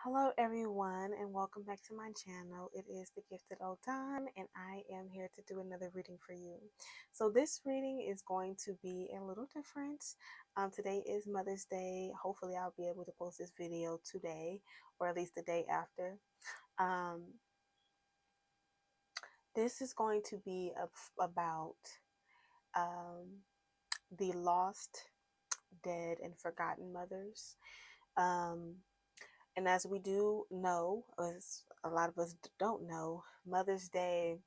Hello everyone and welcome back to my channel. It is the Gifted ODAN and I am here to do another reading for you. So this reading is going to be a little different. Today is Mother's Day. Hopefully I'll be able to post this video today or at least the day after. This is going to be about the lost, dead, and forgotten mothers. And as we do know, as a lot of us don't know, Mother's Day,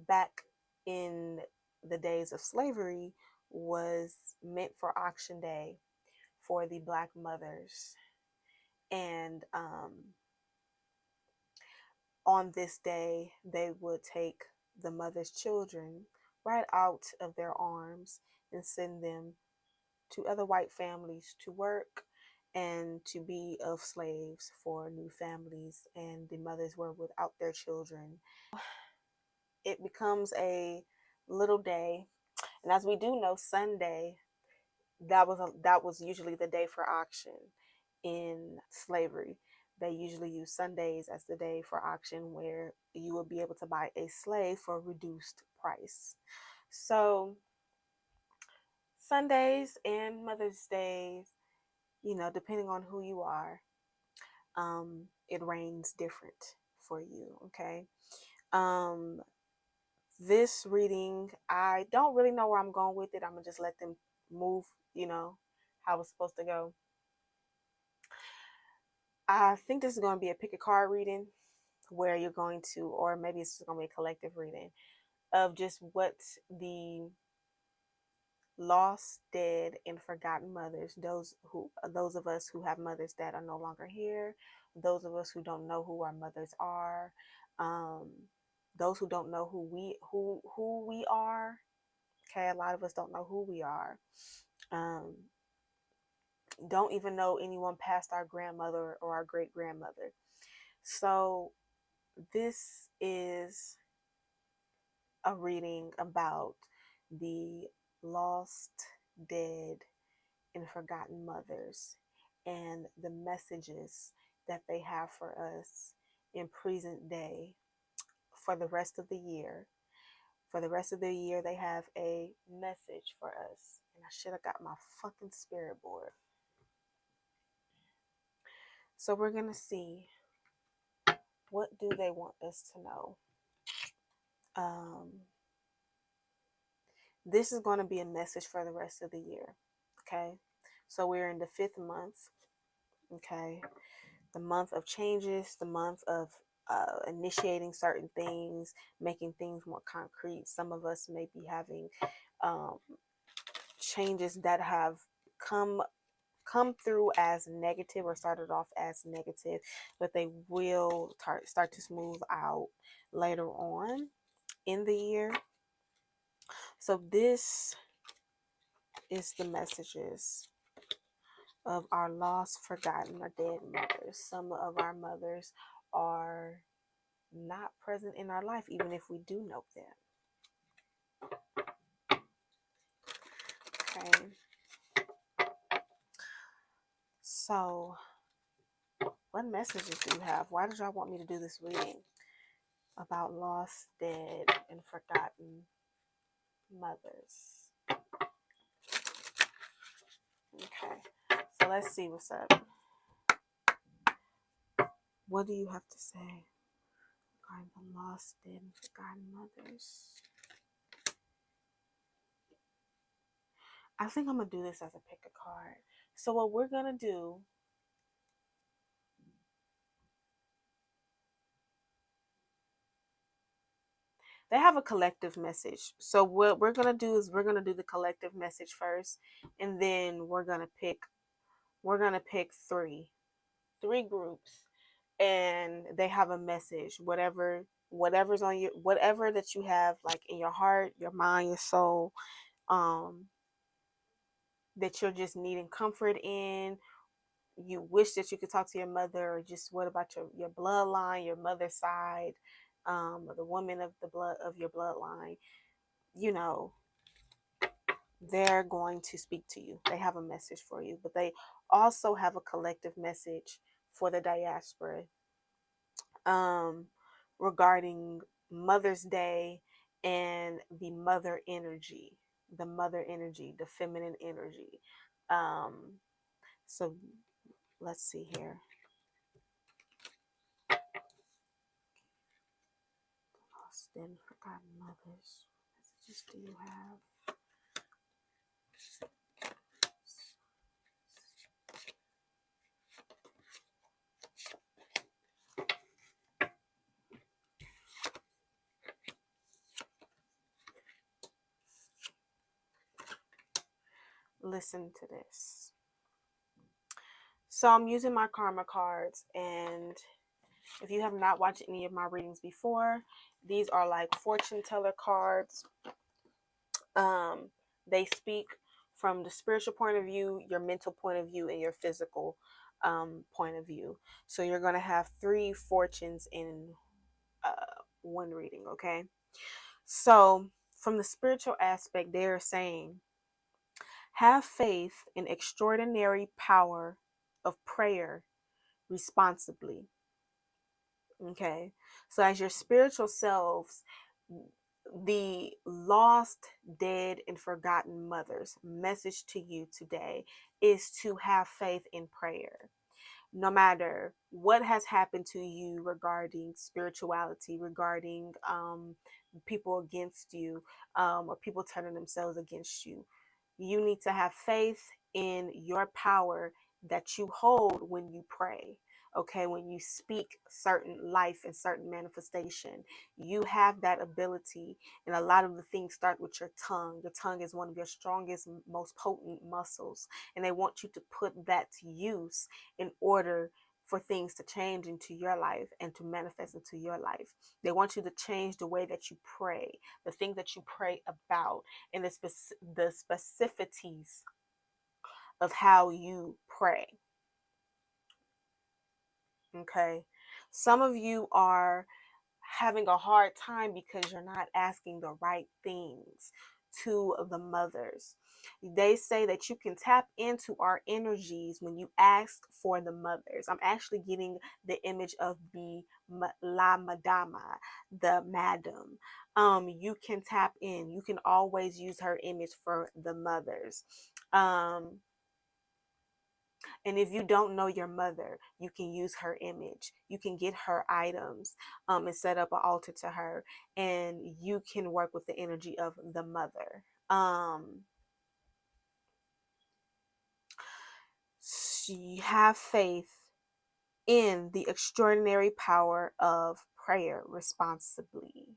back in the days of slavery, was meant for auction day for the Black mothers. And on this day, they would take the mother's children right out of their arms and send them to other white families to work and to be of slaves for new families, and the mothers were without their children. It becomes a little day, and as we do know, Sunday, that was usually the day for auction in slavery. They usually use Sundays as the day for auction where you will be able to buy a slave for a reduced price. So Sundays and Mother's Days, depending on who you are, it rains different for you. Okay. This reading, I don't really know where I'm going with it. I'm gonna just let them move, how it's supposed to go. I think this is going to be a pick a card reading where you're going to, or maybe it's just going to be a collective reading of just what the lost, dead, and forgotten mothers, those of us who have mothers that are no longer here, those of us who don't know who our mothers are, those who don't know who we are. Okay, a lot of us don't know who we are. Don't even know anyone past our grandmother or our great grandmother. So this is a reading about the lost, dead, and forgotten mothers and the messages that they have for us in present day for the rest of the year. For the rest of the year, they have a message for us. And I should have got my fucking spirit board. So we're going to see, what do they want us to know? This is going to be a message for the rest of the year. Okay. So we're in the 5th month. Okay. The month of changes, the month of initiating certain things, making things more concrete. Some of us may be having changes that have come through as negative or started off as negative, but they will start to smooth out later on in the year. So this is the messages of our lost, forgotten, or dead mothers. Some of our mothers are not present in our life, even if we do know them. Okay. So, what messages do you have? Why did y'all want me to do this reading about lost, dead, and forgotten mothers? Okay. So let's see what's up. What do you have to say regarding the lost, dead, and forgotten mothers? I think I'm going to do this as a pick a card. So what we're going to do, they have a collective message. So what we're going to do is we're going to do the collective message first, and then we're going to pick three groups, and they have a message, whatever's on you, whatever that you have like in your heart, your mind, your soul, that you're just needing comfort in. You wish that you could talk to your mother, or just what about your bloodline, your mother's side, or the woman of the blood of your bloodline, you know, they're going to speak to you. They have a message for you, but they also have a collective message for the diaspora, um, regarding Mother's Day and the mother energy, the feminine energy. Um, so let's see here. Lost and forgotten mothers. What messages do you have? Listen to this. So I'm using my karma cards, and if you have not watched any of my readings before, these are like fortune teller cards. Um, they speak from the spiritual point of view, your mental point of view, and your physical point of view. So you're going to have 3 fortunes in one reading, okay? So from the spiritual aspect, they're saying, have faith in extraordinary power of prayer responsibly. Okay. So as your spiritual selves, the lost, dead, and forgotten mothers, message to you today is to have faith in prayer. No matter what has happened to you regarding spirituality, regarding people against you, or people turning themselves against you, you need to have faith in your power that you hold when you pray. Okay, when you speak certain life and certain manifestation, you have that ability. And a lot of the things start with your tongue. Your tongue is one of your strongest, most potent muscles. And they want you to put that to use in order for things to change into your life and to manifest into your life. They want you to change the way that you pray, the thing that you pray about, and the specificities of how you pray. Okay. Some of you are having a hard time because you're not asking the right things to the mothers. They say that you can tap into our energies when you ask for the mothers. I'm actually getting the image of the La Madama, the madam. You can tap in. You can always use her image for the mothers. And if you don't know your mother, you can use her image. You can get her items, and set up an altar to her, and you can work with the energy of the mother. You have faith in the extraordinary power of prayer responsibly.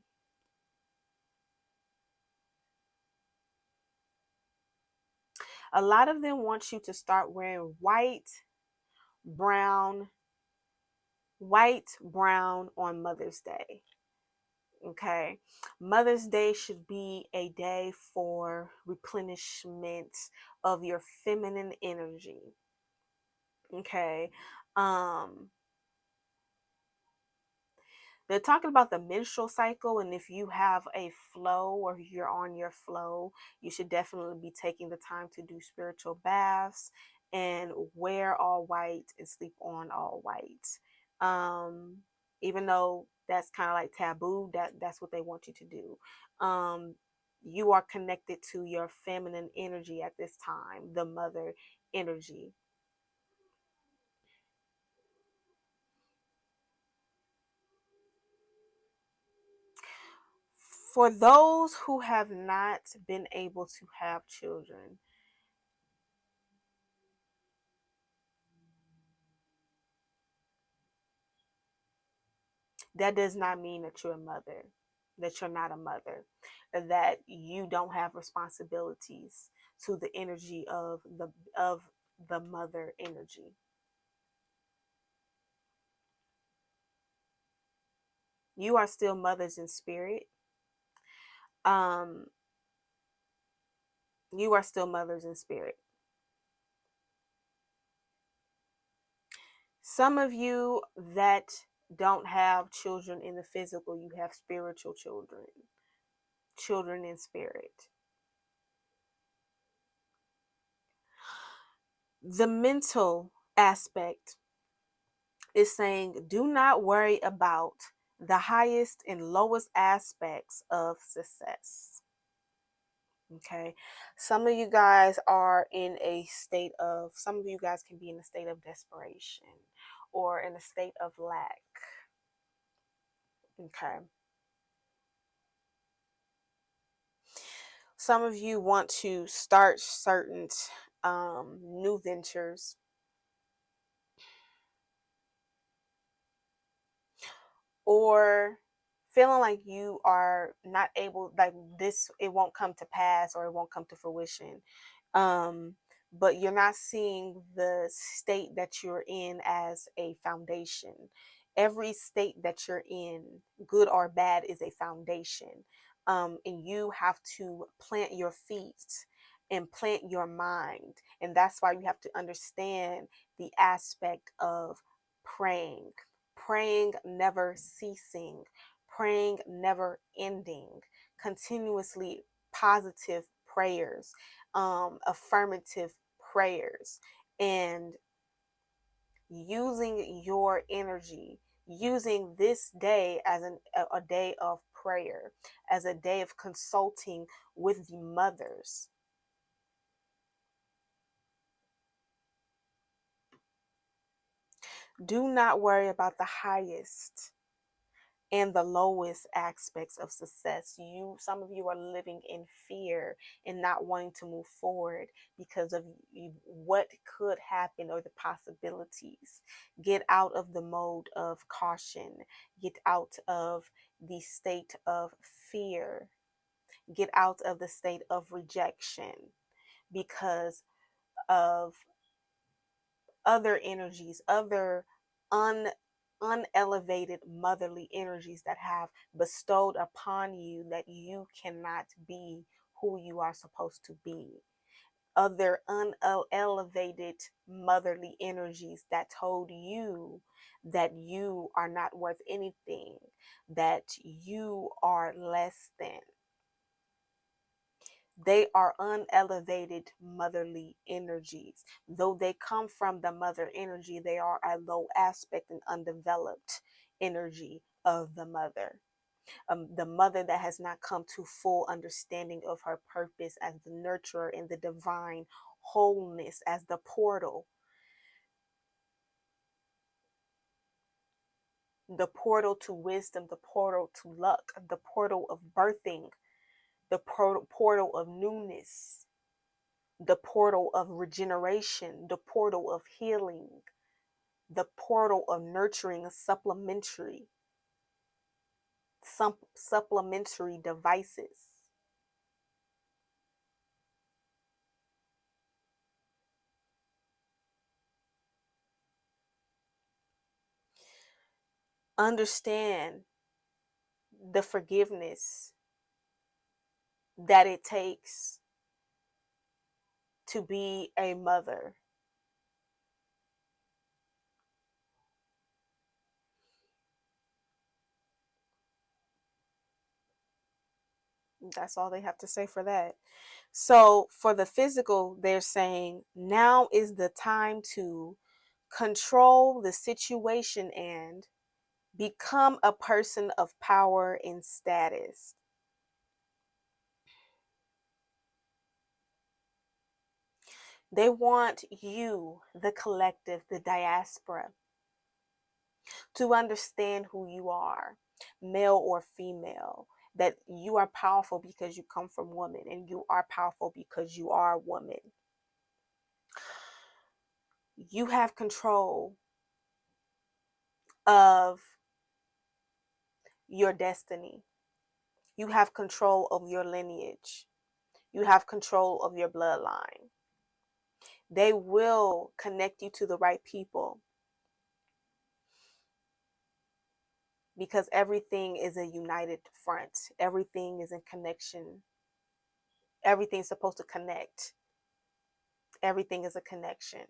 A lot of them want you to start wearing brown, brown on Mother's Day. Okay. Mother's Day should be a day for replenishment of your feminine energy. Okay. Um, they're talking about the menstrual cycle, and if you have a flow or you're on your flow, you should definitely be taking the time to do spiritual baths and wear all white and sleep on all white. Um, Even though that's kind of like taboo, that's what they want you to do. You are connected to your feminine energy at this time, the mother energy. For those who have not been able to have children, that does not mean that you're a mother, that you're not a mother, that you don't have responsibilities to the energy of the mother energy. You are still mothers in spirit. Um, you are still mothers in spirit. Some of you that don't have children in the physical, you have spiritual children, children in spirit. The mental aspect is saying, do not worry about the highest and lowest aspects of success. Okay. Some of you guys are in a state of, some of you guys can be in a state of desperation or in a state of lack. Okay. Some of you want to start certain new ventures, or feeling like you are not able, like this, it won't come to pass or it won't come to fruition. But you're not seeing the state that you're in as a foundation. Every state that you're in, good or bad, is a foundation. And you have to plant your feet and plant your mind. And that's why you have to understand the aspect of praying, praying never ceasing, praying never ending, continuously positive prayers, affirmative prayers, and using your energy, using this day as a day of prayer, as a day of consulting with the mothers. Do not worry about the highest and the lowest aspects of success. Some of you are living in fear and not wanting to move forward because of what could happen or the possibilities. Get out of the mode of caution. Get out of the state of fear. Get out of the state of rejection because of other energies, other un unelevated motherly energies that have bestowed upon you that you cannot be who you are supposed to be. Other unelevated motherly energies that told you that you are not worth anything, that you are less than. They are unelevated motherly energies. Though they come from the mother energy, they are a low aspect and undeveloped energy of the mother. The mother that has not come to full understanding of her purpose as the nurturer and the divine wholeness as the portal to wisdom, the portal to luck, the portal of birthing, the portal of newness, the portal of regeneration, the portal of healing, the portal of nurturing supplementary devices. Understand the forgiveness that it takes to be a mother. That's all they have to say for that. So for the physical, they're saying now is the time to control the situation and become a person of power and status. They want you, the collective, the diaspora, to understand who you are, male or female, that you are powerful because you come from woman, and you are powerful because you are a woman. You have control of your destiny. You have control of your lineage. You have control of your bloodline. They will connect you to the right people because everything is a united front. Everything is in connection. Everything's supposed to connect. Everything is a connection.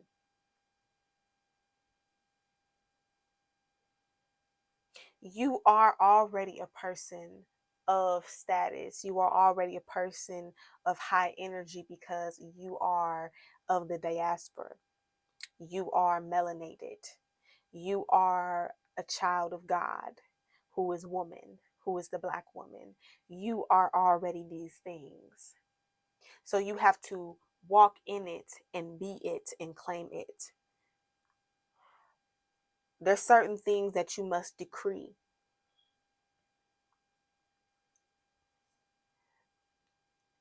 You are already a person of status. You are already a person of high energy because you are of the diaspora. You are melanated. You are a child of God who is woman, who is the Black woman. You are already these things. So you have to walk in it and be it and claim it. There's certain things that you must decree.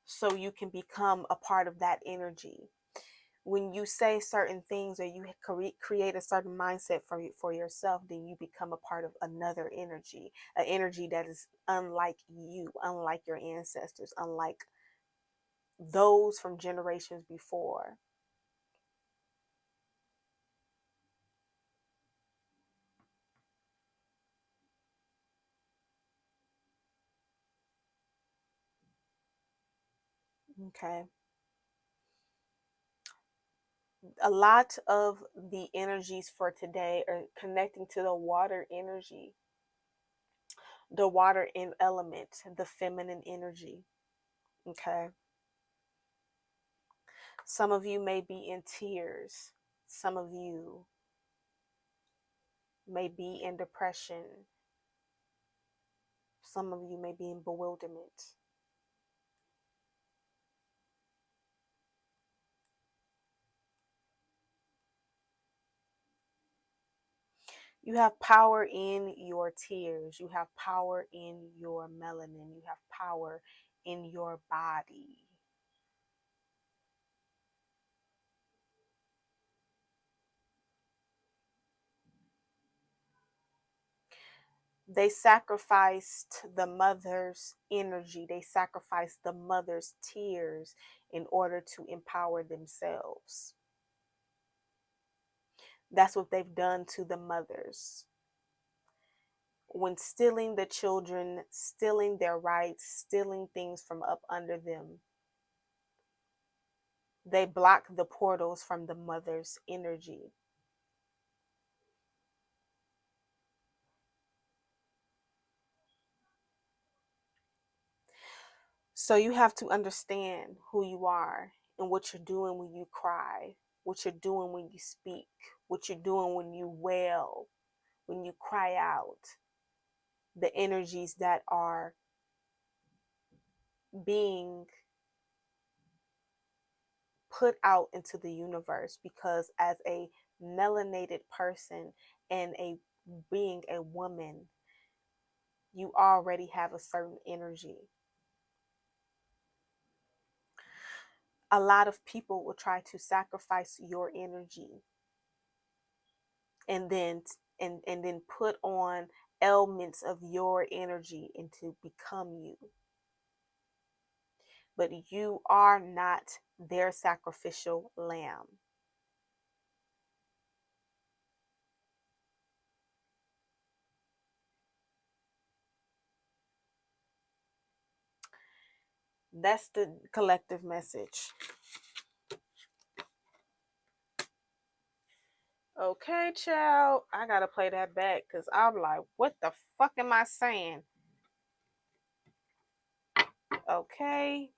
So you can become a part of that energy. When you say certain things or you create a certain mindset for yourself, then you become a part of another energy, an energy that is unlike you, unlike your ancestors, unlike those from generations before. Okay. A lot of the energies for today are connecting to the water energy, the water in element, the feminine energy. Okay. Some of you may be in tears. Some of you may be in depression. Some of you may be in bewilderment. You have power in your tears. You have power in your melanin. You have power in your body. They sacrificed the mother's energy. They sacrificed the mother's tears in order to empower themselves. That's what they've done to the mothers. When stealing the children, stealing their rights, stealing things from up under them, they block the portals from the mother's energy. So you have to understand who you are and what you're doing when you cry, what you're doing when you speak, what you're doing when you wail, when you cry out, the energies that are being put out into the universe. Because as a melanated person and a being a woman, you already have a certain energy. A lot of people will try to sacrifice your energy and then put on elements of your energy and to become you. But you are not their sacrificial lamb. That's the collective message. Okay, child, I gotta play that back because I'm like, what the fuck am I saying? Okay.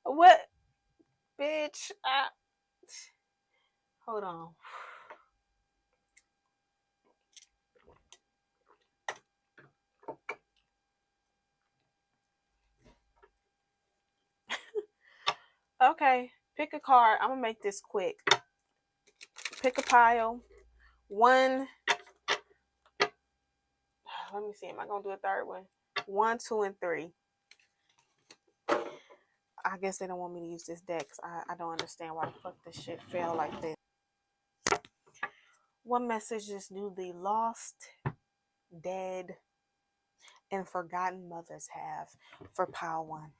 What, bitch? Hold on. Okay, pick a card. I'm gonna make this quick. Pick a pile. One. Let me see. Am I gonna do a third one? 1, 2, and 3. I guess they don't want me to use this deck because I don't understand why the fuck this shit fell like this. What messages do the lost, dead, and forgotten mothers have for pile 1?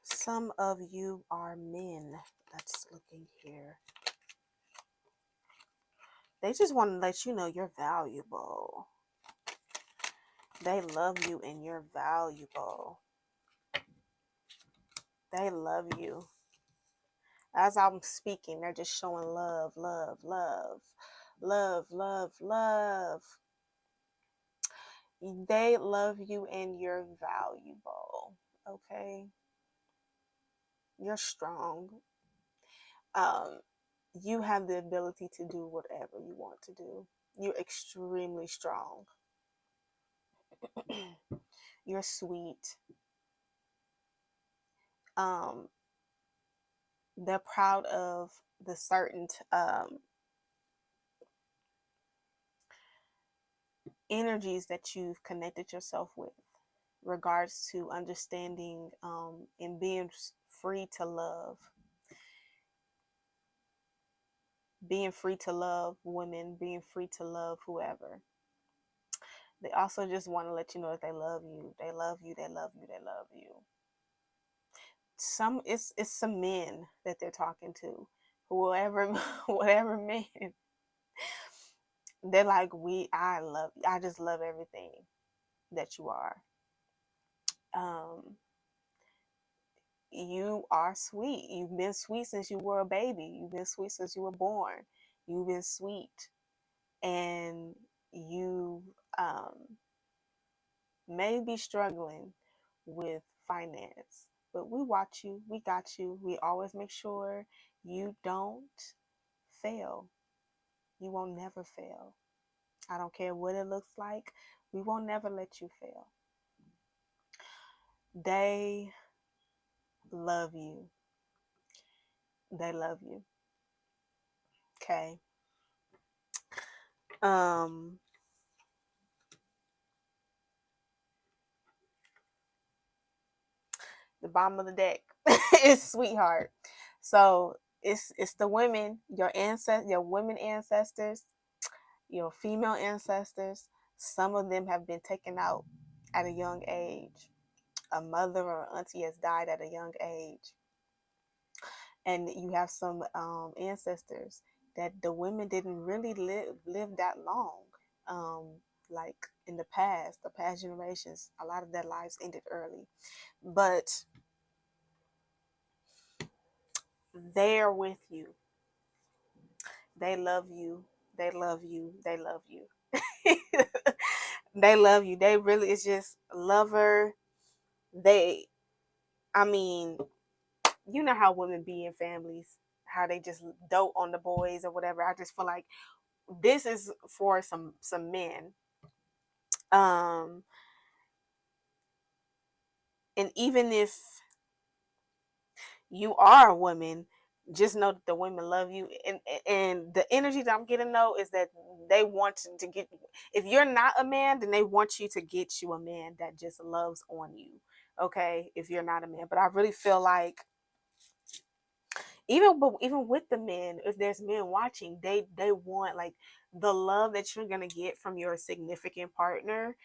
Some of you are men. That's looking here. They just want to let you know you're valuable. They love you and you're valuable. They love you. As I'm speaking, they're just showing love, love, love, love, love, love. They love you and you're valuable. Okay? You're strong. Um, you have the ability to do whatever you want to do. You're extremely strong. You're sweet. Um, they're proud of the certain energies that you've connected yourself with, regards to understanding and being free to love, being free to love women, being free to love whoever. They also just want to let you know that they love you. They love you. They love you. They love you. It's some men that they're talking to, whoever, whatever man. They're like, I just love everything that you are. Um, you are sweet. You've been sweet since you were a baby. You've been sweet since you were born. You've been sweet, and you may be struggling with finance, but we watch you. We got you. We always make sure you don't fail. You won't never fail. I don't care what it looks like. We won't never let you fail. They love you. They love you. Okay. Um the bottom of the deck is sweetheart. So it's the women, your women ancestors, your female ancestors. Some of them have been taken out at a young age. A mother or auntie has died at a young age. And you have some ancestors that the women didn't really live that long. Um, like in the past generations, a lot of their lives ended early. But they're with you. They love you. They love you. They love you. They love you. They really, it's just lover. They, I mean, you know how women be in families, how they just dote on the boys or whatever. I just feel like this is for some men. Um, and even if you are a woman, just know that the women love you, and the energy that I'm getting though is that they want to get, if you're not a man, then they want you to get you a man that just loves on you. Okay, if you're not a man. But I really feel like even with the men, if there's men watching, they want like the love that you're gonna get from your significant partner.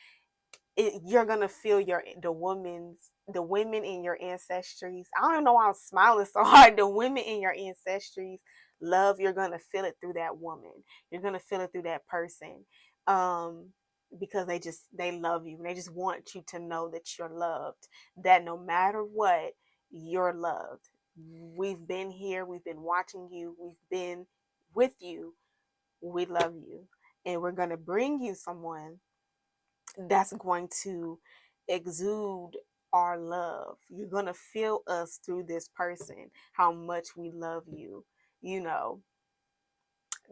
You're gonna feel the women in your ancestries. I don't know why I'm smiling so hard. The women in your ancestries love, you're gonna feel it through that woman. You're gonna feel it through that person. Um, because they love you and they just want you to know that you're loved. That no matter what, you're loved. We've been here, we've been watching you, we've been with you, we love you. And we're gonna bring you someone that's going to exude our love. You're going to feel us through this person, how much we love you. You know,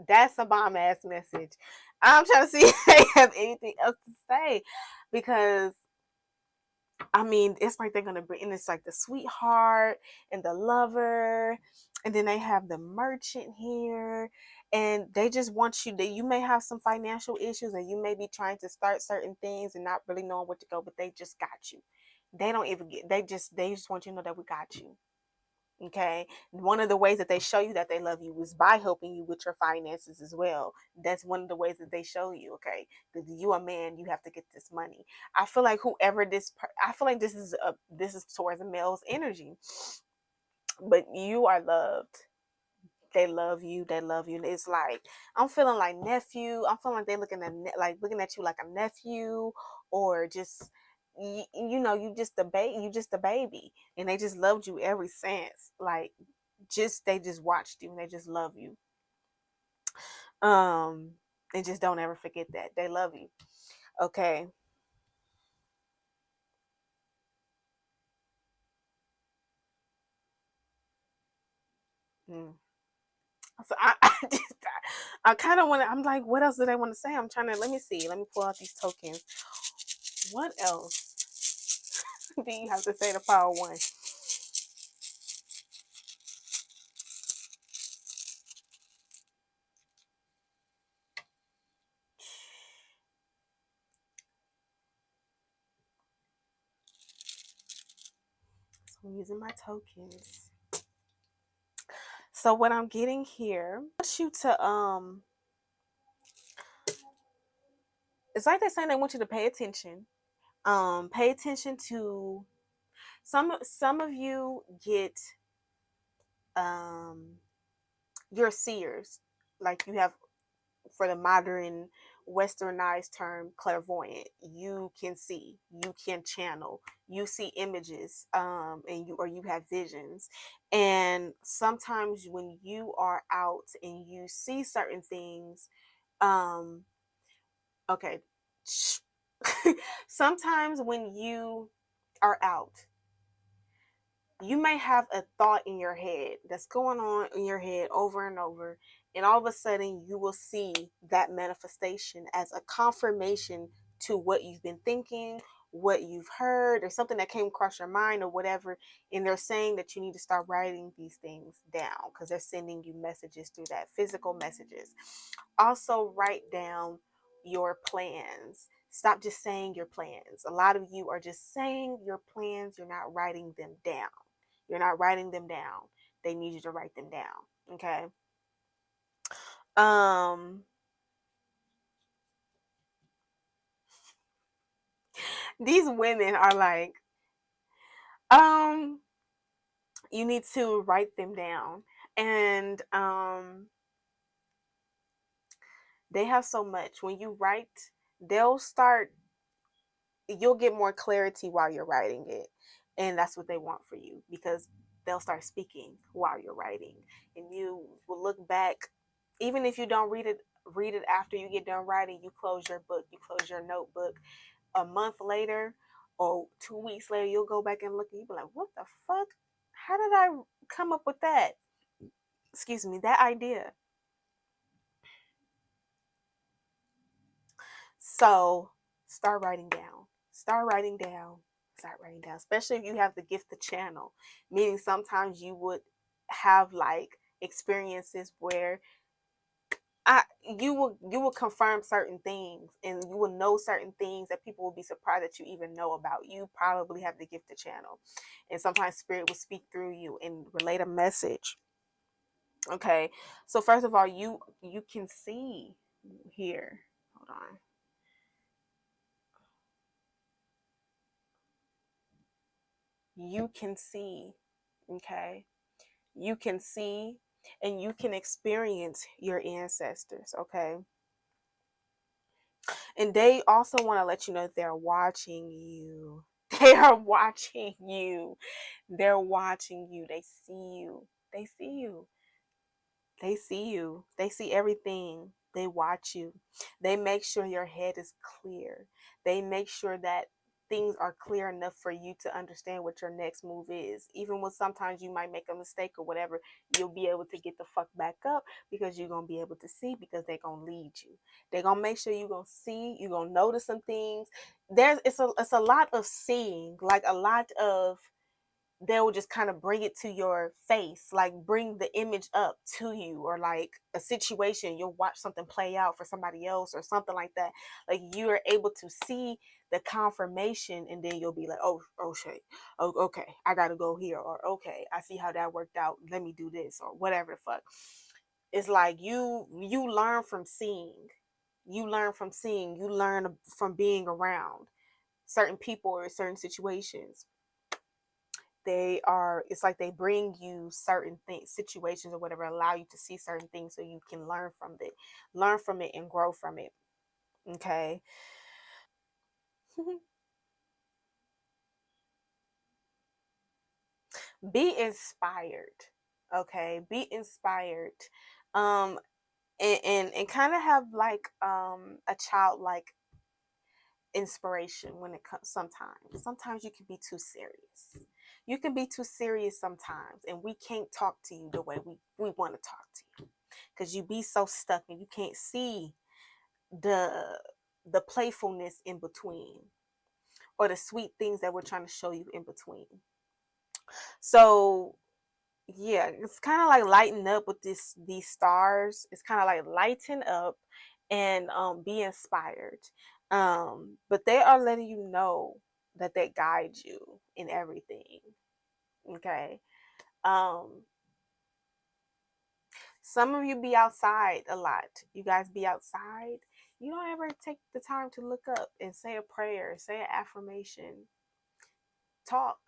that's a bomb ass message. I'm trying to see if they have anything else to say, because I mean, it's like they're going to bring, and it's like the sweetheart and the lover, and then they have the merchant here, and they just want you, that you may have some financial issues and you may be trying to start certain things and not really knowing where to go, but they just got you. They don't even get, they just want you to know that we got you. Okay. One of the ways that they show you that they love you is by helping you with your finances as well. That's one of the ways that they show you. Okay. Because you a man, you have to get this money. I feel like I feel like this is towards a male's energy, but you are loved. They love you. They love you. And it's like, I'm feeling like nephew. I'm feeling like they looking at you like a nephew, or just you know, you just a baby, and they just loved you ever since. Like, just they just watched you and they just love you. Um, and just don't ever forget that they love you. Okay. Mm. So I kind of want to. I'm like, what else do they want to say? I'm trying to. Let me see. Let me pull out these tokens. What else do you have to say to Power One? So I'm using my tokens. So what I'm getting here, I want you to it's like they're saying they want you to pay attention. Pay attention to some of you get um you're seers. Like you have, for the modern westernized term, clairvoyant. You can see, you can channel, you see images, and you have visions. And sometimes when you are out and you see certain things, um okay, sometimes when you are out, you may have a thought in your head that's going on in your head over and over, and all of a sudden you will see that manifestation as a confirmation to what you've been thinking, what you've heard, or something that came across your mind or whatever. And they're saying that you need to start writing these things down because they're sending you messages through that, physical messages. Also write down your plans. Stop just saying your plans. A lot of you are just saying your plans, you're not writing them down. You're not writing them down. They need you to write them down. Okay. Um, these women are like, um, you need to write them down. And they have so much. When you write, they'll start, you'll get more clarity while you're writing it. And that's what they want for you, because they'll start speaking while you're writing. And you will look back, even if you don't read it after you get done writing. You close your book, you close your notebook. A month later or 2 weeks later, you'll go back and look and you'll be like, what the fuck? How did I come up with that? Excuse me, that idea. So start writing down. Start writing down. Start writing down. Especially if you have the gift to channel. Meaning sometimes you would have like experiences where you will confirm certain things, and you will know certain things that people will be surprised that you even know about. You probably have the gift to channel, and sometimes spirit will speak through you and relate a message. Okay, so first of all, you can see here. Hold on. You can see. Okay, you can see, and you can experience your ancestors. Okay, and they also want to let you know that they're watching you. They are watching you. They're watching you. They see you. They see you. They see you. They see everything. They watch you. They make sure your head is clear. They make sure that things are clear enough for you to understand what your next move is. Even when sometimes you might make a mistake or whatever, you'll be able to get the fuck back up because you're going to be able to see, because they're going to lead you. They're going to make sure you're going to see, you're going to notice some things. It's a lot of seeing, like a lot of, they'll just kind of bring it to your face, like bring the image up to you, or like a situation, you'll watch something play out for somebody else or something like that. Like you're able to see the confirmation, and then you'll be like, oh shit, oh okay, I gotta go here, or okay, I see how that worked out, let me do this, or whatever the fuck. It's like you learn from seeing. You learn from seeing. You learn from being around certain people or certain situations. They are, it's like they bring you certain things, situations or whatever, allow you to see certain things so you can learn from it and grow from it. Okay. Be inspired. Okay, be inspired. Um, and kind of have like a childlike inspiration when it comes. Sometimes you can be too serious. You can be too serious sometimes, and we can't talk to you the way we want to talk to you, because you be so stuck and you can't see the the playfulness in between, or the sweet things that we're trying to show you in between. So yeah, it's kind of like lighten up with these stars. It's kind of like lighten up and be inspired. But they are letting you know that they guide you in everything. Okay. um some of you be outside a lot. You guys be outside. You don't ever take the time to look up and say a prayer, say an affirmation, talk.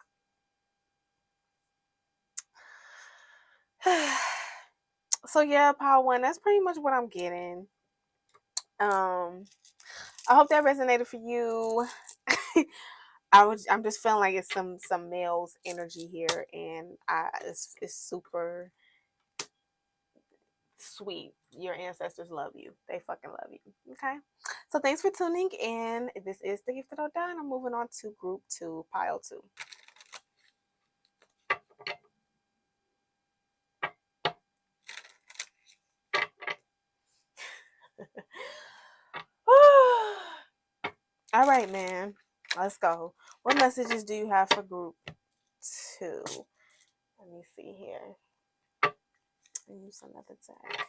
So yeah, Power One, that's pretty much what I'm getting. I hope that resonated for you. I'm just feeling like it's some male's energy here, and it's super sweet. Your ancestors love you. They fucking love you. Okay. So thanks for tuning in. This is the Gifted ODAN. I'm moving on to group 2, pile 2. All right, man. Let's go. What messages do you have for group 2? Let me see here. Use another deck.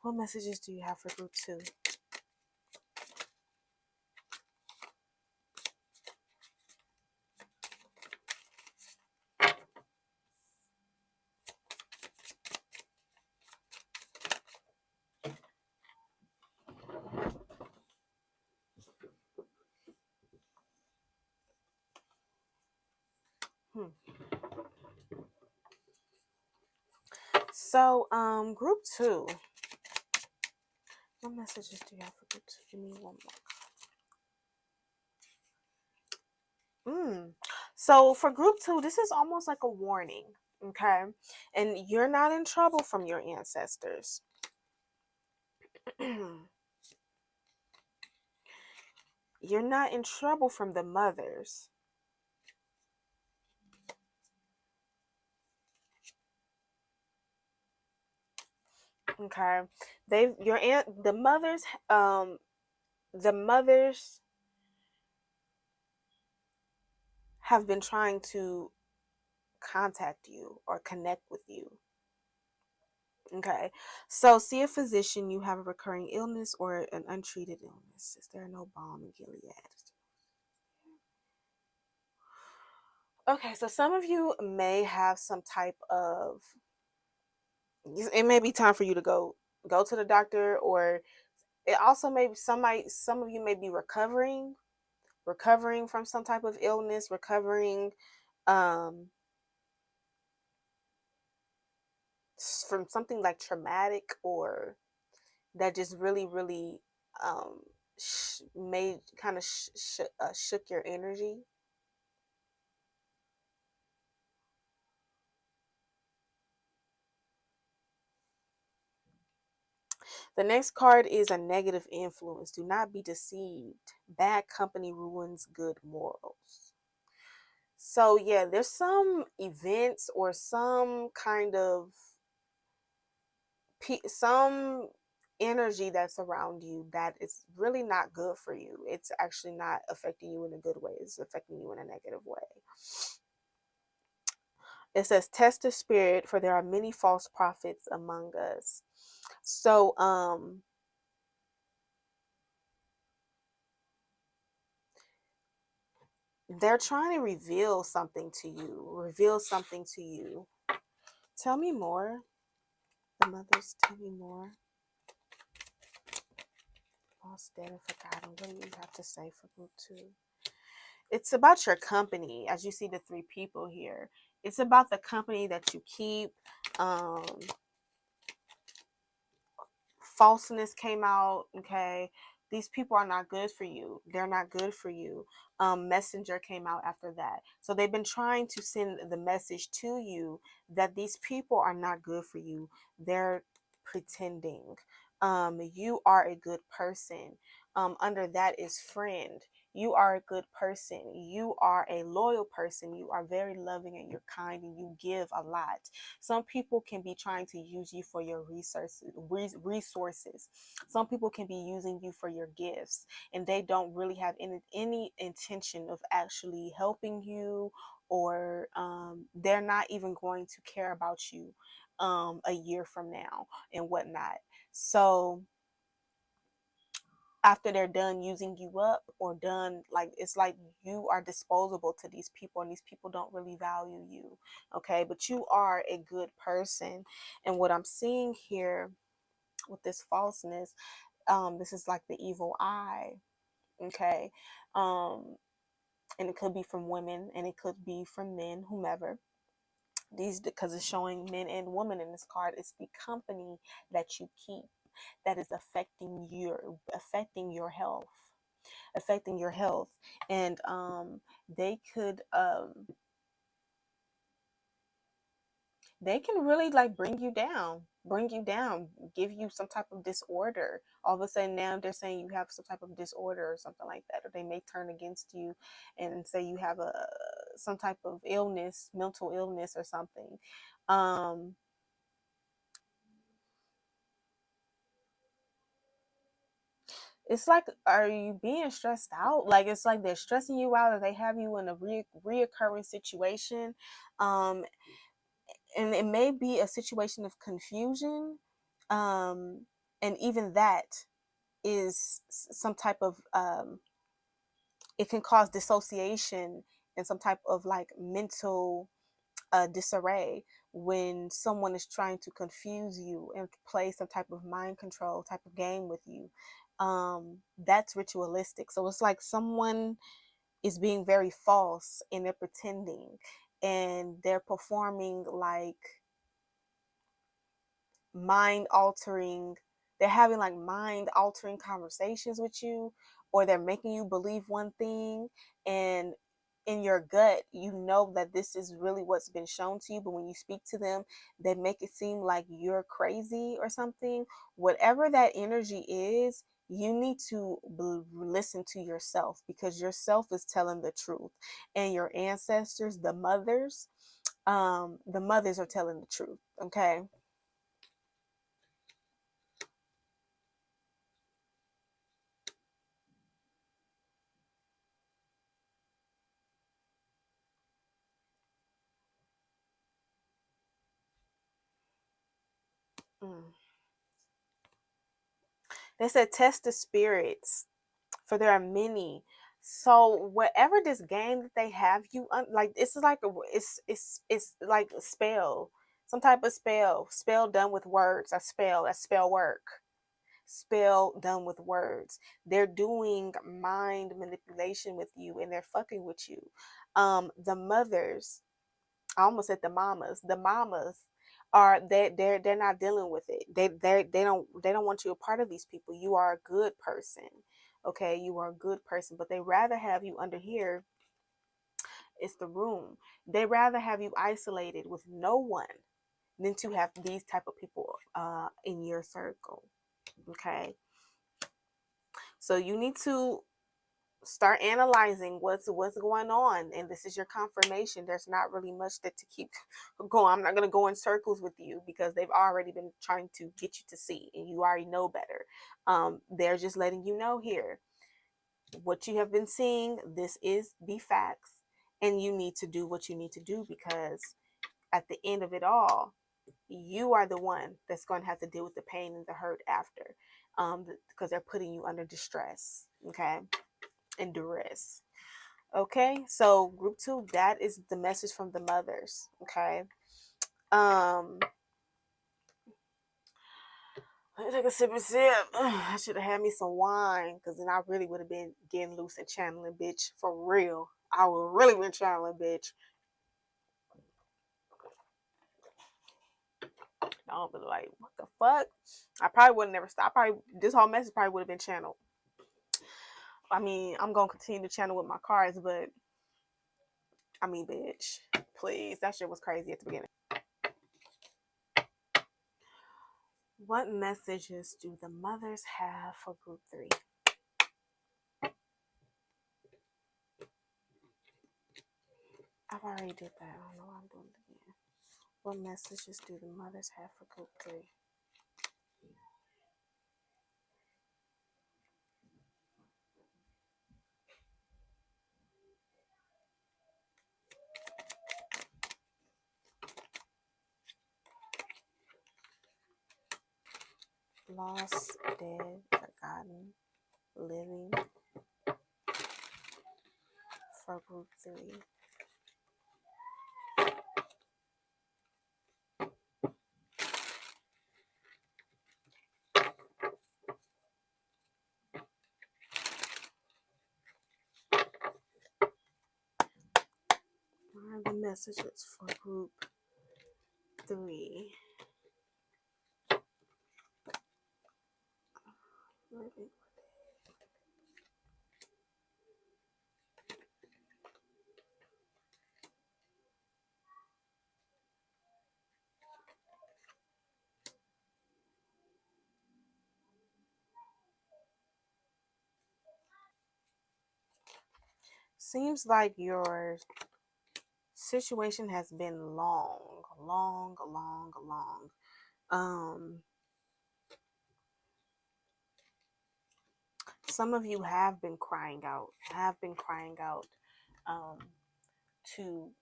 What messages do you have for group 2? So, group 2. What messages do you have for group 2? Give me one more. So for group 2, this is almost like a warning, okay? And you're not in trouble from your ancestors. You're not in trouble from the mothers. Okay, the mothers have been trying to contact you or connect with you. Okay, so see a physician. You have a recurring illness or an untreated illness. Is there no balm in Gilead? Okay, so some of you may have some type of, it may be time for you to go to the doctor, or it also may be some of you may be recovering from some type of illness, recovering um from something like traumatic, or that just really made kind of shook your energy. The next card is a negative influence. Do not be deceived. Bad company ruins good morals. So yeah, there's some events or some kind of some energy that's around you that is really not good for you. It's actually not affecting you in a good way. It's affecting you in a negative way. It says, test the spirit, for there are many false prophets among us. So They're trying to reveal something to you. Reveal something to you. Tell me more. The mothers, tell me more. Lost, dead, and forgotten. What do you have to say for group 2? It's about your company. As you see the 3 people here, it's about the company that you keep. Falseness came out. Okay, these people are not good for you. They're not good for you. Messenger came out after that, so they've been trying to send the message to you that these people are not good for you. They're pretending. You are a good person. Under that is friend. You are a good person. You are a loyal person. You are very loving and you're kind and you give a lot. Some people can be trying to use you for your resources. Some people can be using you for your gifts, and they don't really have any intention of actually helping you, or they're not even going to care about you a year from now and whatnot. So after they're done using you up or done, like, it's like you are disposable to these people and these people don't really value you. Okay, but you are a good person. And what I'm seeing here with this falseness, this is like the evil eye. Okay, and it could be from women and it could be from men, whomever. These, because it's showing men and women in this card, it's the company that you keep that is affecting your health, and they could they can really like bring you down, give you some type of disorder. All of a sudden now they're saying you have some type of disorder or something like that, or they may turn against you and say you have a some type of illness, mental illness or something. um it's like, are you being stressed out? Like, it's like they're stressing you out, or they have you in a reoccurring situation. um and it may be a situation of confusion, um and even that is some type of it can cause dissociation and some type of like mental disarray when someone is trying to confuse you and play some type of mind control type of game with you. That's ritualistic, so it's like someone is being very false and they're pretending and they're performing like mind altering they're having like mind altering conversations with you, or they're making you believe one thing, and in your gut you know that this is really what's been shown to you, but when you speak to them they make it seem like you're crazy or something. Whatever that energy is, you need to listen to yourself, because yourself is telling the truth, and your ancestors, the mothers are telling the truth. Okay. Mm. They said test the spirits, for there are many. So whatever this game that they have you like, this is like it's like a spell, some type of spell done with words. That's spell work. Spell done with words. They're doing mind manipulation with you, and they're fucking with you. The mothers, I almost said the mamas. The mamas are they're not dealing with it. They don't want you a part of these people. You are a good person. Okay, you are a good person, but they rather have you under here. It's the room. They rather have you isolated with no one than to have these type of people in your circle. Okay, so you need to start analyzing what's going on, and this is your confirmation. There's not really much that to keep going. I'm not going to go in circles with you because they've already been trying to get you to see, and you already know better. They're just letting you know here what you have been seeing. This is the facts, and you need to do what you need to do, because at the end of it all, you are the one that's going to have to deal with the pain and the hurt after, because they're putting you under distress, okay, and duress. Okay, so group 2, that is the message from the mothers. Okay. Let me take a sip and sip. I should have had me some wine, because then I really would have been getting loose and channeling, bitch. For real. I would really been channeling, bitch. I don't be like, what the fuck? I probably would have never stopped. This whole message probably would have been channeled. I mean, I'm gonna continue to channel with my cards, but I mean, bitch, please. That shit was crazy at the beginning. What messages do the mothers have for group 3? I've already did that. I don't know why I'm doing it again. What messages do the mothers have for group 3? Lost, dead, forgotten, living for group 3. What are the messages for group 3? Seems like your situation has been long. Some of you have been crying out, um, to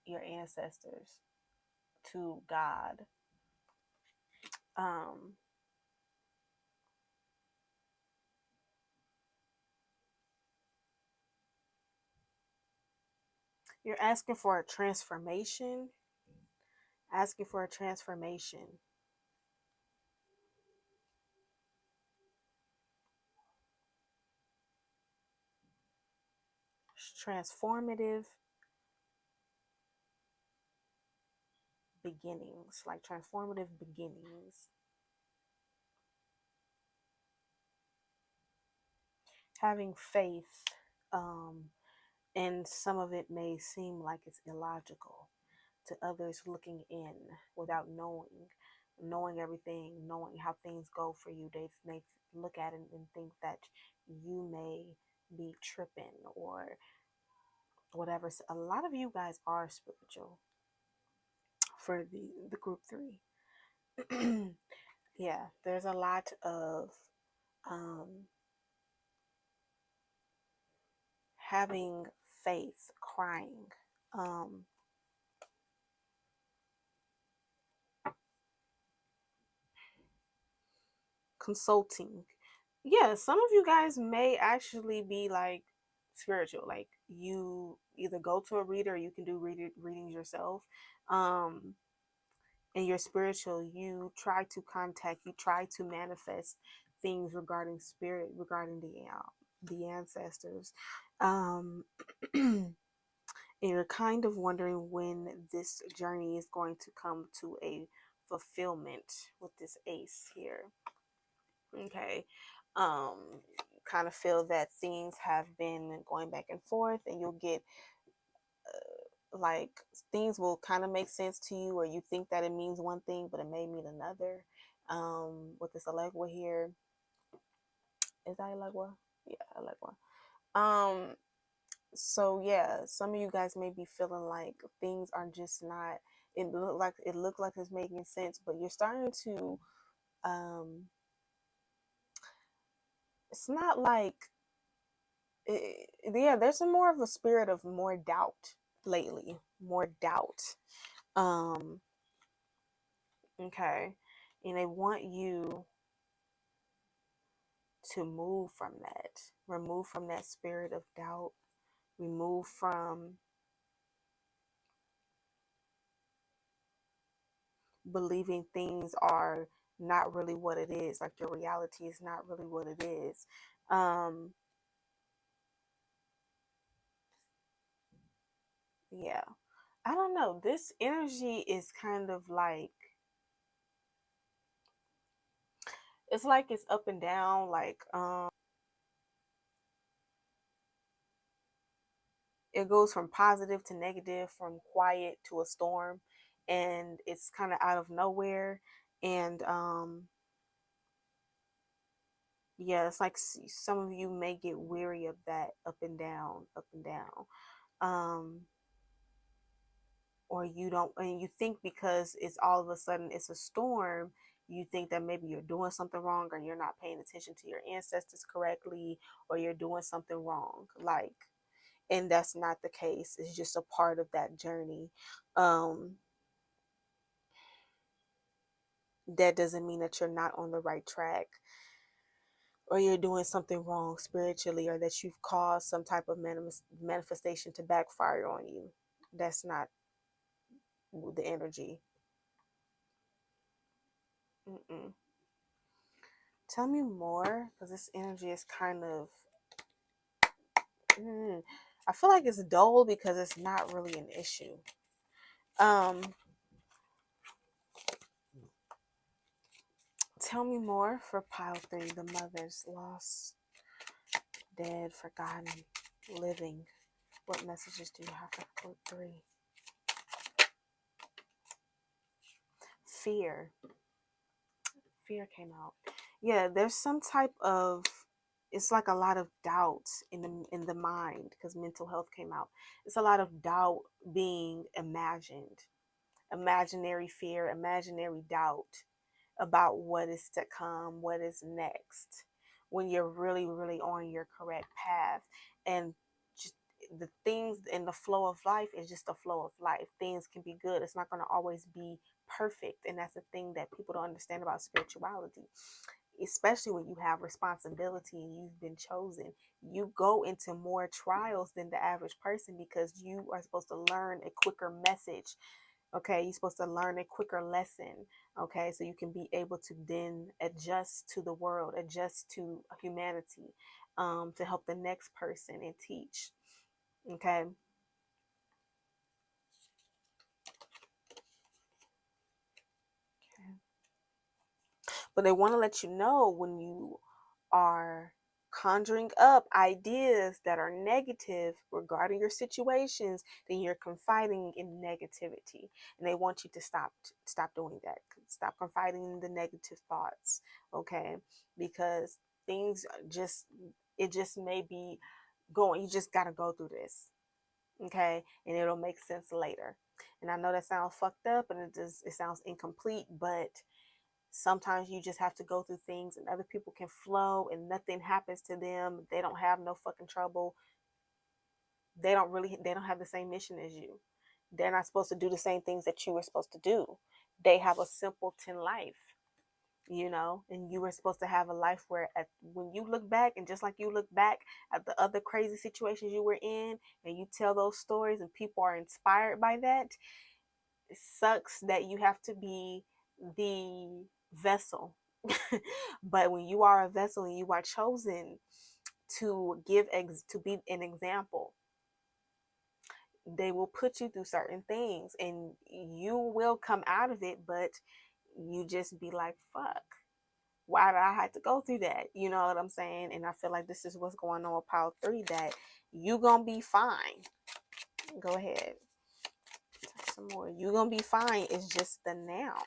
your ancestors, to God. You're asking for a transformation, transformative beginnings, like transformative beginnings. Having faith, and some of it may seem like it's illogical to others looking in without knowing everything, knowing how things go for you. They may look at it and think that you may be tripping or whatever. So a lot of you guys are spiritual for the group 3. Yeah, there's a lot of having faith, crying, consulting. Yeah, some of you guys may actually be like spiritual. Like, you either go to a reader or you can do readings yourself. And you're spiritual. You try to manifest things regarding spirit, regarding the ancestors. Um, and you're kind of wondering when this journey is going to come to a fulfillment with this ace here. Okay. um Kind of feel that things have been going back and forth, and you'll get like things will kind of make sense to you, or you think that it means one thing but it may mean another. With this Allegua here, is that Allegua? Yeah, Allegua. So yeah, some of you guys may be feeling like things are just not, it looked like it's making sense, but you're starting to um it's not like yeah, there's a more of a spirit of more doubt lately, more doubt. um okay, and they want you to remove from that spirit of doubt, We move from believing things are not really what it is, like your reality is not really what it is. Um, yeah. I don't know. This energy is kind of like, it's like it's up and down, like it goes from positive to negative, from quiet to a storm, and it's kind of out of nowhere. And yeah, it's like some of you may get weary of that up and down, up and down. Um, or you don't, and you think because it's all of a sudden it's a storm, you think that maybe you're doing something wrong, or you're not paying attention to your ancestors correctly, or you're doing something wrong. Like, and that's not the case. It's just a part of that journey. Um, that doesn't mean that you're not on the right track, or you're doing something wrong spiritually, or that you've caused some type of manifestation to backfire on you. That's not the energy. Mm-mm. Tell me more, because this energy is kind of. I feel like it's dull because it's not really an issue. Um, Tell me more for pile 3. The mother's lost, dead, forgotten, living. What messages do you have for code 3? Fear. Fear came out. Yeah, there's some type of, it's like a lot of doubt in the mind, because mental health came out. It's a lot of doubt being imagined. Imaginary fear, imaginary doubt about what is to come, what is next, when you're really, really on your correct path. And just the things in the flow of life is just the flow of life. Things can be good. It's not going to always be perfect. And that's the thing that people don't understand about spirituality. Especially when you have responsibility and you've been chosen, you go into more trials than the average person, because you are supposed to learn a quicker message. Okay, you're supposed to learn a quicker lesson. Okay, so you can be able to then adjust to the world, adjust to humanity, to help the next person and teach. Okay. But they want to let you know, when you are conjuring up ideas that are negative regarding your situations, then you're confiding in negativity, and they want you to stop doing that. Stop confiding in the negative thoughts. Okay, because things just, it just may be going, you just got to go through this. Okay, and it'll make sense later. And I know that sounds fucked up, and it sounds incomplete, but sometimes you just have to go through things, and other people can flow and nothing happens to them. They don't have no fucking trouble. They don't have the same mission as you. They're not supposed to do the same things that you were supposed to do. They have a simpleton life, and you were supposed to have a life where, when you look back, and just like you look back at the other crazy situations you were in, and you tell those stories and people are inspired by that. It sucks that you have to be the vessel. But when you are a vessel and you are chosen to to be an example, they will put you through certain things, and you will come out of it, but you just be like, fuck, why did I have to go through that? You know what I'm saying? And I feel like this is what's going on with Power 3, that you gonna be fine. Go ahead. Some more. You gonna be fine. It's just the now.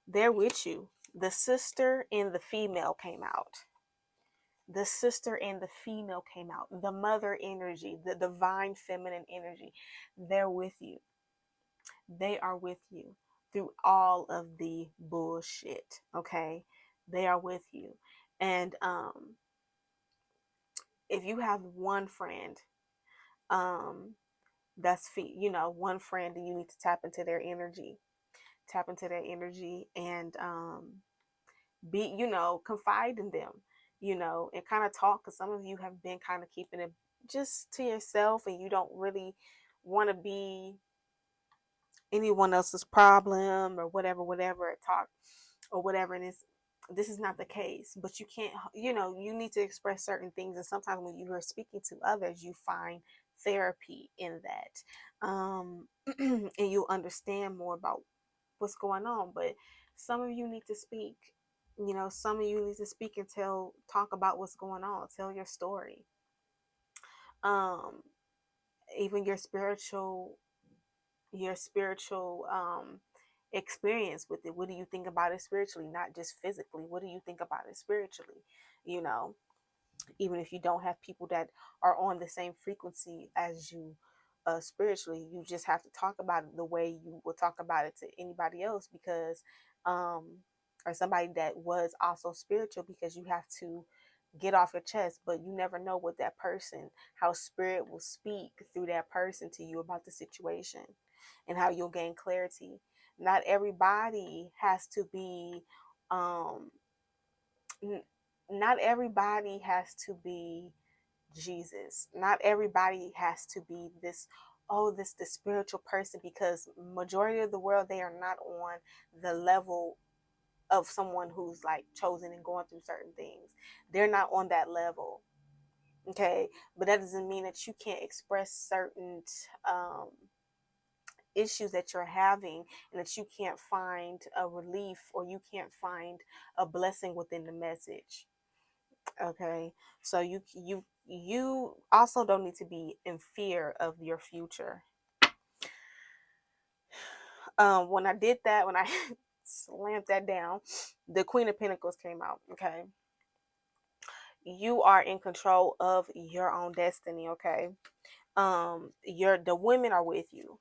They're with you. The sister and the female came out. The sister and the female came out. The mother energy, the divine feminine energy, they're with you. They are with you through all of the bullshit. Okay, they are with you. And if you have one friend, um, one friend, and you need to tap into their energy, and be, confide in them. and kind of talk, because some of you have been kind of keeping it just to yourself, and you don't really want to be anyone else's problem or whatever, talk or whatever. And this is not the case, but you can't, you need to express certain things. And sometimes when you are speaking to others, you find therapy in that. And you'll understand more about what's going on. But some of you need to speak. Some of you need to speak and talk about what's going on, tell your story. um Even your spiritual experience with it. What do you think about it spiritually, not just physically? What do you think about it spiritually? you know Even if you don't have people that are on the same frequency as you, spiritually, you just have to talk about it the way you would talk about it to anybody else, because um or somebody that was also spiritual, because you have to get off your chest. But you never know what that person, how spirit will speak through that person to you about the situation, and how you'll gain clarity. Not everybody has to be um n- not everybody has to be Jesus. Not everybody has to be this the spiritual person, because majority of the world, they are not on the level of someone who's like chosen and going through certain things. They're not on that level. Okay. But that doesn't mean that you can't express certain um issues that you're having, and that you can't find a relief, or you can't find a blessing within the message. Okay. So you also don't need to be in fear of your future. When I did that, when I slammed that down, the Queen of Pentacles came out. Okay. You are in control of your own destiny. Okay. The women are with you.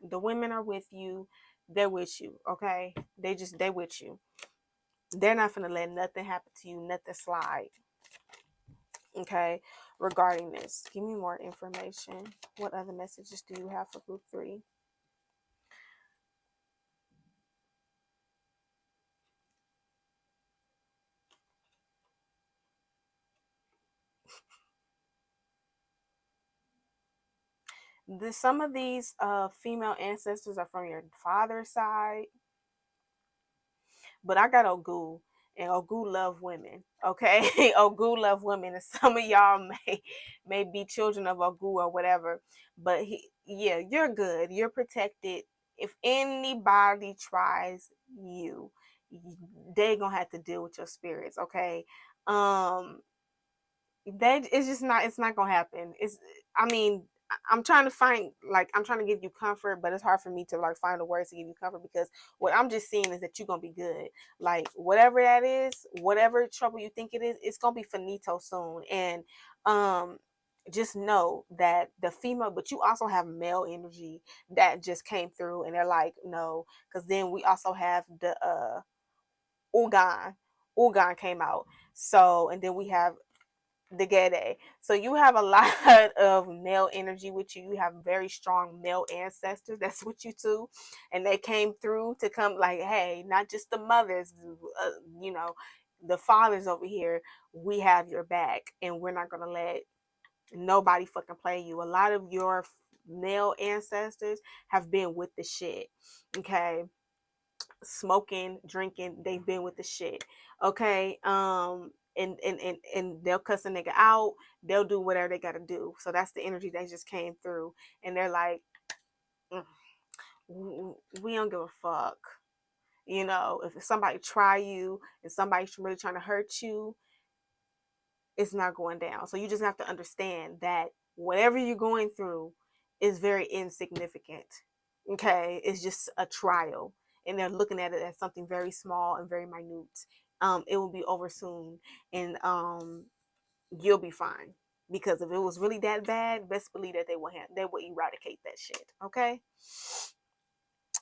The women are with you. They're with you. Okay. They with you. They're not gonna let nothing happen to you, nothing slide. Okay. Regarding this, give me more information. What other messages do you have for group 3? Some of these female ancestors are from your father's side, but I got Ogu, and Ogu love women. Okay. Ogu love women, and some of y'all may be children of Ogu or whatever. But yeah, you're good. You're protected. If anybody tries you, they gonna have to deal with your spirits. Okay. um that it's just not, it's not gonna happen. I mean, I'm trying to find, like, I'm trying to give you comfort, but it's hard for me to like find the words to give you comfort, because what I'm just seeing is that you're gonna be good. Like, whatever that is, whatever trouble you think it is, it's gonna be finito soon. And um just know that the female, but you also have male energy that just came through, and they're like, no. Because then we also have the Ugan. Ugan came out. So, and then we have the Gede. So you have a lot of male energy with you. You have very strong male ancestors that's with you too, and they came through to come like, hey, not just the mothers, you know, the fathers over here. We have your back, and we're not gonna let nobody fucking play you. A lot of your male ancestors have been with the shit. Okay. Smoking, drinking, they've been with the shit. Okay. And they'll cuss a nigga out, they'll do whatever they gotta do. So that's the energy that just came through. And they're like, "Mm, we don't give a fuck." If somebody try you and somebody's really trying to hurt you, it's not going down. So you just have to understand that whatever you're going through is very insignificant. Okay. It's just a trial, and they're looking at it as something very small and very minute. It will be over soon, and you'll be fine. Because if it was really that bad, best believe that they will eradicate that shit. Okay.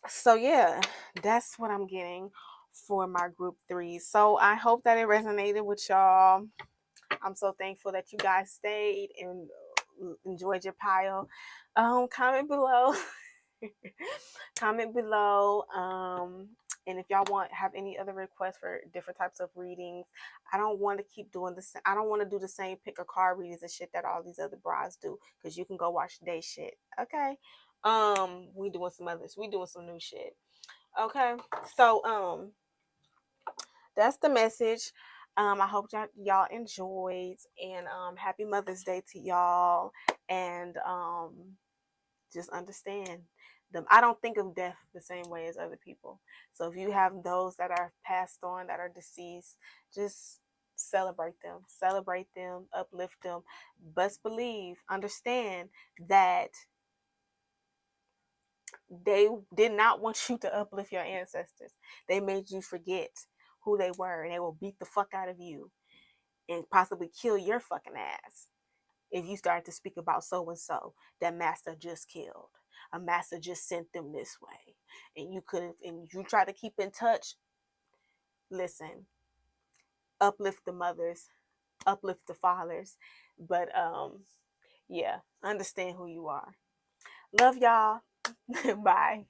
So yeah, that's what I'm getting for my group 3. So I hope that it resonated with y'all. I'm so thankful that you guys stayed and enjoyed your pile. Comment below. Comment below. And if y'all have any other requests for different types of readings, I don't want to keep doing this. I don't want to do the same pick a card readings and shit that all these other brides do, because you can go watch their shit. Okay. We doing some others. We doing some new shit. Okay. So that's the message. I hope y'all enjoyed, and happy Mother's Day to y'all. And just understand them. I don't think of death the same way as other people. So if you have those that are passed on, that are deceased, just celebrate them, uplift them. Best believe, understand that they did not want you to uplift your ancestors. They made you forget who they were, and they will beat the fuck out of you and possibly kill your fucking ass if you start to speak about so and so that master just killed. A master just sent them this way. And you try to keep in touch. Listen, uplift the mothers, uplift the fathers. But yeah, understand who you are. Love y'all. Bye.